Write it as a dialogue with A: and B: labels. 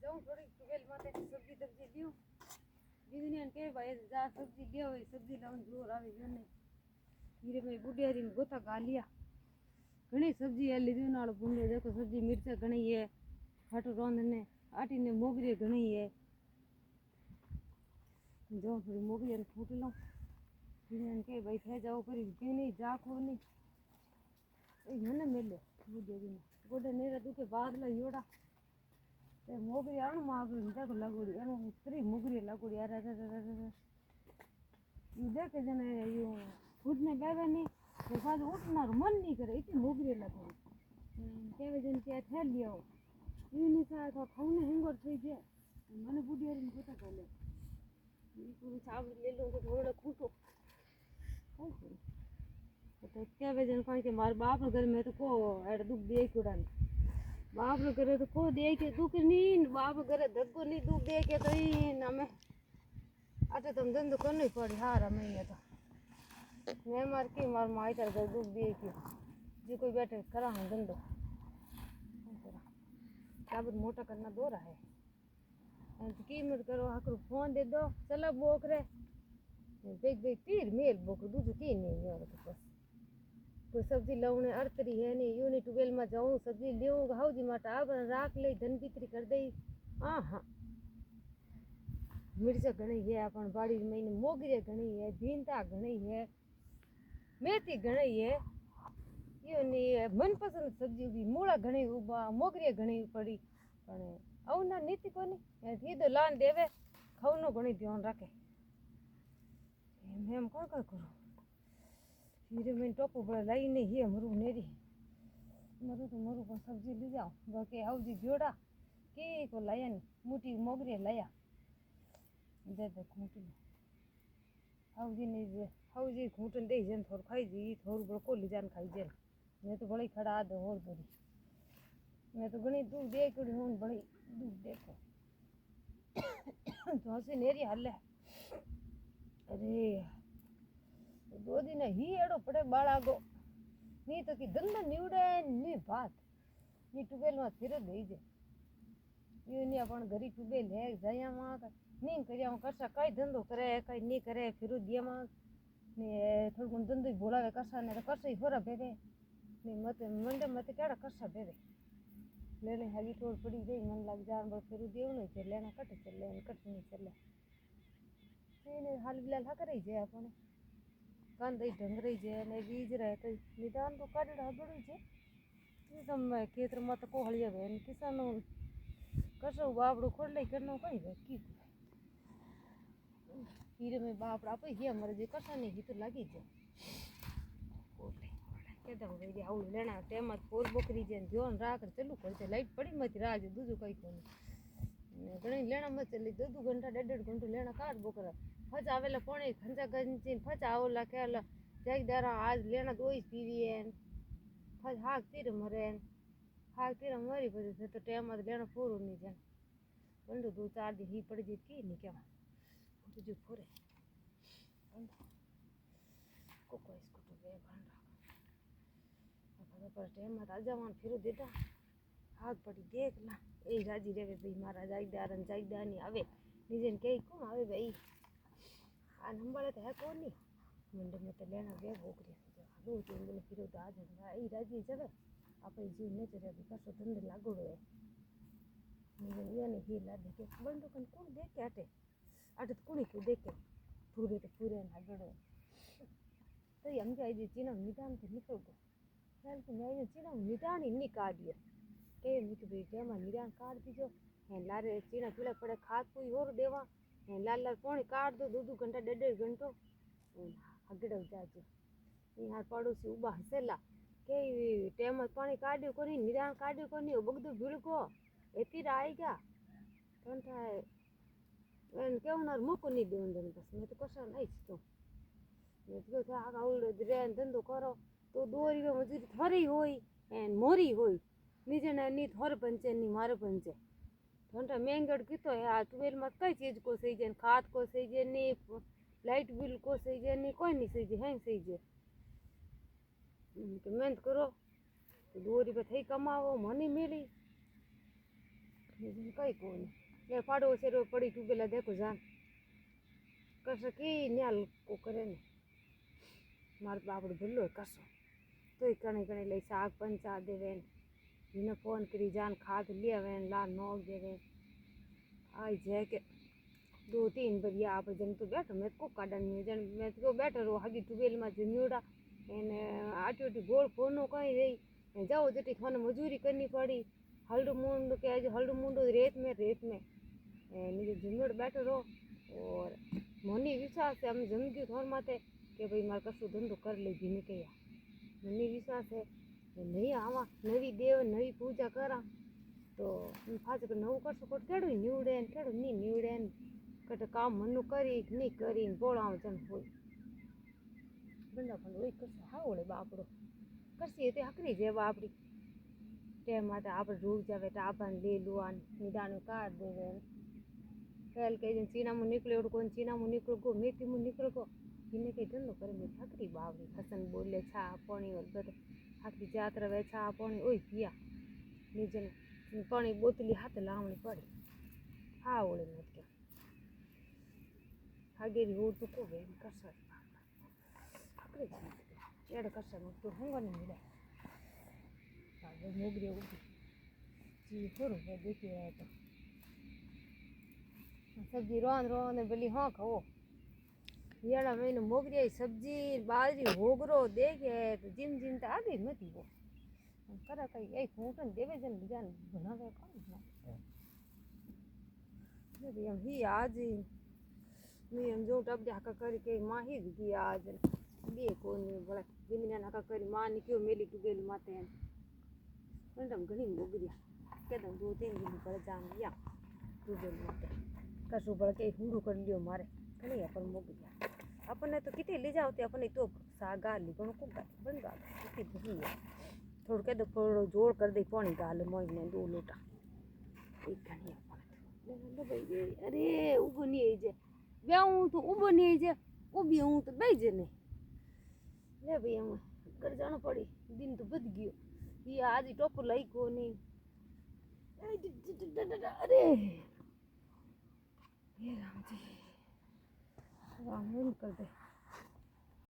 A: जाऊँ थोड़ी टुवेल माते सब्जी तब्जी लियो दीदी ने के भाई जा सब्जी लियो सब्जी लाऊं जोर आवे जो नहीं धीरे में बुढ़ियारी ने गोता गा लिया घणी सब्जी है लीधी नाल बुंदे देखो सब्जी मिर्चा घणी है फाटू रोंदने आटी ने मोगरी घणी है जो फिर मोगरी फूट लो धीरे के भाई थे जाओ पर के नहीं जा को नहीं ए घने मिले बुढ़ियारी ने गोडे नेरा दुखे बाद ला योड़ा ते मोगरी आण माग देखो लगोड़ी एनो उतरी मोगरी लगोड़ी अरे अरे अरे अरे ये देखे जने यो फूटने बेवे नहीं तो बाद उठना मन नहीं करे इतनी मोगरी लगोड़ी केवे जन के थे लियो ये नहीं सा तो खाने हेंगर થઈ છે મને બુઢિયારી ગોતા કાલે ये पूरी चावल ले लो तो थोड़ा खूटो तो केवे जन कहीं के मार बाप घर में तो को एड दुख दे कुड़न बाप करे तो को दे के दुख नहीं बाप करे धक्को नहीं दुख दे के तो ही ना मैं अच्छा तुम धंधो करना ही पड़ी हारा महीने तो मैं मार के मार माई तर दुख दे के जो कोई बैठे करा हम धंधो टाबर मोटा करना दो रहा है की मत करो हक फोन दे दो चलो बोक रे बेग बेग तीर मेल बोक दूध की नहीं यार तो बस कोई सब्जी लाउने अड़तरी है नहीं यूनी टुवेल में जाऊँ सब्जी लेऊँ हाउ जी माटा अब राख ले धन बिक्री कर दई हाँ हाँ मिर्चा घणी है अपन बाड़ी में मोगरी घणी है भींता घणी है मेथी घणी है यूनी मनपसंद सब्जी भी मूला घणी उबा मोगरी घणी पड़ी पण अवना नीति कोनी ये तो लान देवे खावनो घणी ध्यान रखे मैं कौन कर करूँ फिर मैं टोपो बड़ा लाई नहीं है मरू नेरी मरू तो मरू पर सब्जी ले जाओ बाकी आओ जी जोड़ा के को लाया नहीं मोटी मोगरी लाया दे दे खूंटी आओ जी नहीं आओ जी खूंटन दे जन थोड़ खाई जी थोड़ बड़ को ले जान खाई जन मैं तो बड़ी खड़ा दे और बड़ी मैं तो घणी दूध दे कुड़ी हूं बड़ी दूध देखो तो हसी नेरी हल्ले अरे दो दिन ही एड़ो पड़े बाड़ा गो नहीं तो कि धंधो निवड़े नी बात नी टुबेल में फिर दई जे ये नी अपन घरी टुबेल है जाया मां नी करया करसा कई धंधो करे कई नी करे फिर दिया मां ने थोड़ धंधो बोलावे करसा ने करसा ही होरा बेवे नी मत मंडे मत केड़ा करसा बेवे लेने हगी थोड़ पड़ी गई मन लग जान बस फिर देव नहीं चले लेना कट चले कट नहीं चले ने हाल बिलाल हा करे जे अपन कान दई ढंग रही जे ने बीज रहे तो निदान तो काढ़ा बड़ी जे ये सब खेतर मत को हलिया वे किसान कसो बापड़ो खोल ले करनो कई वे की फिर में बापड़ा पे ही हमर जे कसा नहीं ही तो लगी जे कोटे के दम वे आउ लेना टेम फोर बकरी जे ध्यान राख चलू कर लाइट पड़ी मत राज दूजो कई कोनी घणी लेना मत चली 2 घंटा 1.5 घंटा लेना काट बोकरा फज आवेला कोणी खंजा गंजी फज आवला केला जगदारा आज लेना दो ही पीवी फज हाक तीर मरी बजे तो टाइम मत लेना पूरो नहीं जान बंदो 2-4 दिन ही पड़ जी की नहीं क्या तुझे पूरे को कोई इसको तो वे बन रहा पर टाइम मत आजावान फिर देता हाथ पड़ी देख ला ए राजी रेवे भाई मारा जागदार नहीं आवे निजन के को आवे भाई आ नंबर तो है कौन नहीं मंडे में तो लेना वे बोकरी दो 3 दिन फिर तो आ जाएगा ए राजी जब आपे जीव ने चले भी कसो धंधे लागो है निजन ये नहीं ही ला देखे बंदो कन कौन देख के आटे तो कोनी को देख के पूरे लागड़ो तो हम जाई जी चीना निदान से निकल गो चल तो मैं चीना निदान ही नहीं काटियो के मिट भी के मा निदान काट दीजो है लारे चीना पीला पड़े खाद कोई और देवा है लाल पानी काट दो 2 घंटा 1.5 घंटो हगड़ो जाजो यहाँ पड़ोसी उबा हसेला के टेम पानी काढ़ियो कोनी निदान काढ़ियो कोनी बगदो भीड़को एती आएगा कंठा एन केवनार मोको नहीं देवन देन बस मैं तो कसा नहीं तो मैं तो था आउल रेन धंधो करो तो 2 रुपया मजूरी थरी होई एन मोरी होई निजने नी थोर पंचे नी मारे पंचे घंटा महंगड़ कितो है आ टुवेल मत कई चीज को सही जे खाद को सही जे नी लाइट बिल को सही जे नी कोई नहीं सही जे है सही जे मेहनत करो तो 2 रुपया थई कमाओ मनी मिली બીજું કઈ કોઈ નહીં એટલે પાડો છે રો પડી ટૂબેલા દેખો જાન કરશે કે ન્યાલ કો કરે ને મારે તો આપણે ભૂલો કરશો તોય કણે લઈ શાક પંચા દેવે એને ફોન કરી જાન ખાદ લેવે લાલ નોક દેવે आई जे के 2-3 बढ़िया आप जन तो बैठो मैं को काडन में जन मैं तो बैठो रो हगी टुबेल में जन्योड़ा एने आटी गोल फोनो कहीं रही जाओ जटी थाने मजूरी करनी पड़ी हल्डू मुंडू के आज हल्डू मुंडू रेत में नीचे जन्योड़ बैठो रो और मनी विश्वास है हम जम गयो थोड़ माते कि भाई मार कसु धंधो कर ले भी ने कया मनी विश्वास है नहीं आवा नवी देव नवी पूजा करा तो पाછું નવું કરશો કોટ કેડું નીવડે ને કેડું નહીં નીવડે ને કટ કામ મનનું કરી નહીં કરીને બોલાવ જન હોય બંદા પણ ઓય કરશે હાવળે બાપડો કરશે તે હકરી જેવા આપણી તે માટે આપણે રૂપ જાવે તો આપણને લે લુઆન નિદાનું કાઢ દેવે ખેલ કે જન ચીનામાં નીકળ્યો કોઈ ચીનામાં નીકળો ગો મેથીમાં નીકળો ગો એને કઈ ધંધો કરે મેં હકરી બાવડી હસન બોલે છા પાણી બધે આખી જાત્રા વે છા પાણી ઓય પિયા નીચે पानी बोतली हाथ लावनी पड़ी हाँ ओले मत क्या हागेरी हो तो को वे कर सकता हकरे चेड़ कर सकता तो होगा नहीं मिले आगे मोगरे उठी जी करो वे देखिए तो सब्जी रोन भली हाँ खाओ यार मैंने मोगरे सब्जी बाजरी होगरो देखे तो जिम जिम तो आगे मत ही वो करा कई एक मोटन देवे जन बिजान बनावे कोण ने भी हम ही आज मैं हम जो टब हका करी के मां ही दी आज बे कोन बड़ा बिमने हका करी मां ने क्यों मेली टुबेल माते हैं पंडम घणी मोगरिया केदम 2-3 दिन पर जान लिया टुबेल माते कसु बड़ के हुंडू कर लियो मारे घणी अपन मोगरिया अपन तो किते ले जाओ ते अपन तो सागा ली कोन को बन गा किते भई थोड़ा के थोड़ा जोड़ कर दे पानी डाल मोई ने 2 लोटा एक घनी अपन भाई अरे उबो नहीं जे बेऊ तो उबो नहीं जे उबी हूं तो बेई जे नहीं ले भाई हम कर जाना पड़ी दिन तो बद गयो ये आज टोप लाई को नहीं अरे ये राम जी राम कर दे